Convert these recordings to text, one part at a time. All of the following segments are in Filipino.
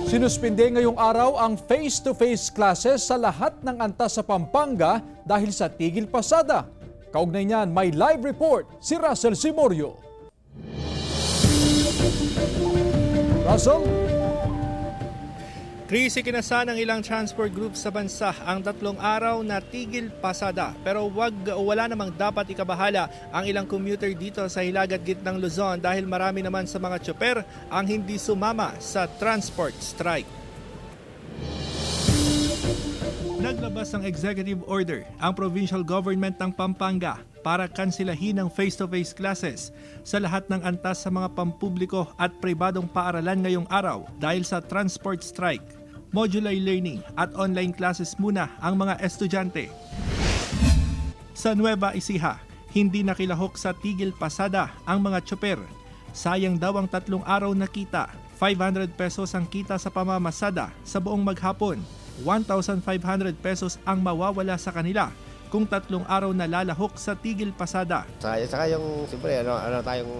Sinuspinde ngayong araw ang face-to-face classes sa lahat ng antas sa Pampanga dahil sa tigil pasada. Kaugnay niyan, may live report si Russell Simorio. Russell? Chris, ikinasa ng ilang transport groups sa bansa ang 3 araw na tigil pasada. Pero wala namang dapat ikabahala ang ilang commuter dito sa Hilagat Gitnang Luzon dahil marami naman sa mga tsoper ang hindi sumama sa transport strike. Naglabas ng executive order ang provincial government ng Pampanga para kansilahin ang face-to-face classes sa lahat ng antas sa mga pampubliko at pribadong paaralan ngayong araw dahil sa transport strike. Modular learning at online classes muna ang mga estudyante. Sa Nueva Ecija, hindi nakilahok sa tigil pasada ang mga tsoper. Sayang daw ang 3 araw na kita. 500 pesos ang kita sa pamamasada sa buong maghapon. 1,500 pesos ang mawawala sa kanila kung 3 araw na lalahok sa tigil pasada. Saka yung, siyempre, ano tayong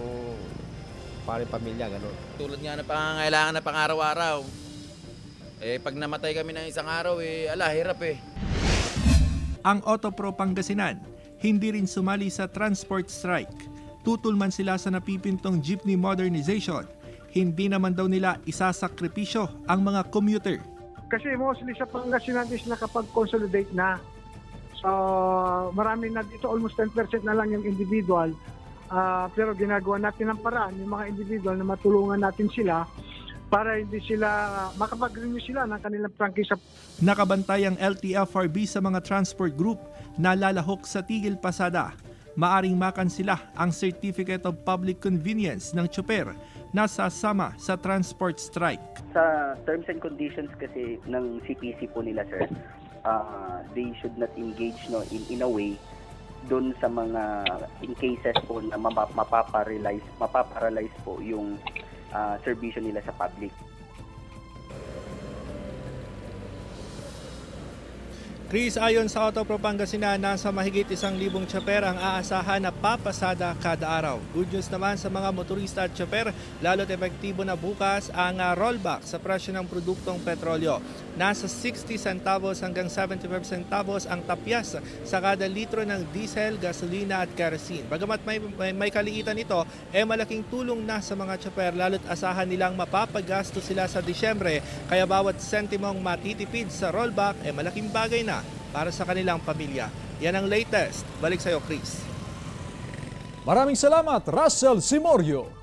parang pamilya, gano'n. Tulad nga na pangangailangan na pang-araw-araw. Pag namatay kami ng isang araw, hirap eh. Ang Autopro Pangasinan, hindi rin sumali sa transport strike. Tutulman sila sa napipintong jeepney modernization. Hindi naman daw nila isasakripisyo ang mga commuter. Kasi mostly sa Pangasinan is nakapag-consolidate na. So marami na dito, almost 10% na lang yung individual. Pero ginagawa natin ng paraan yung mga individual na matulungan natin sila para hindi sila makapag-renew sila ng kanilang prangkisa. Nakabantay ang LTFRB sa mga transport group na lalahok sa tigil pasada. Maaring makansila ang Certificate of Public Convenience ng tsoper na sasama sa transport strike. Sa terms and conditions kasi ng CPC po nila, sir, they should not engage in a way doon sa mga in cases po na mapaparalyze po yung serbisyo nila sa public. Chris, ayon sa Autopro Pangasinan, nasa mahigit 1,000 tsoper ang aasahan na papasada kada araw. Good news naman sa mga motorista at tsoper, lalo't epektibo na bukas ang rollback sa presyo ng produktong petrolyo. Nasa 60 centavos hanggang 75 centavos ang tapyas sa kada litro ng diesel, gasolina at kerosene. Bagamat may kaliitan ito, malaking tulong na sa mga tsoper, lalo't asahan nilang mapapagasto sila sa Disyembre, kaya bawat sentimong matitipid sa rollback malaking bagay na para sa kanilang pamilya. Yan ang latest. Balik sa'yo, Chris. Maraming salamat, Russell Simorio.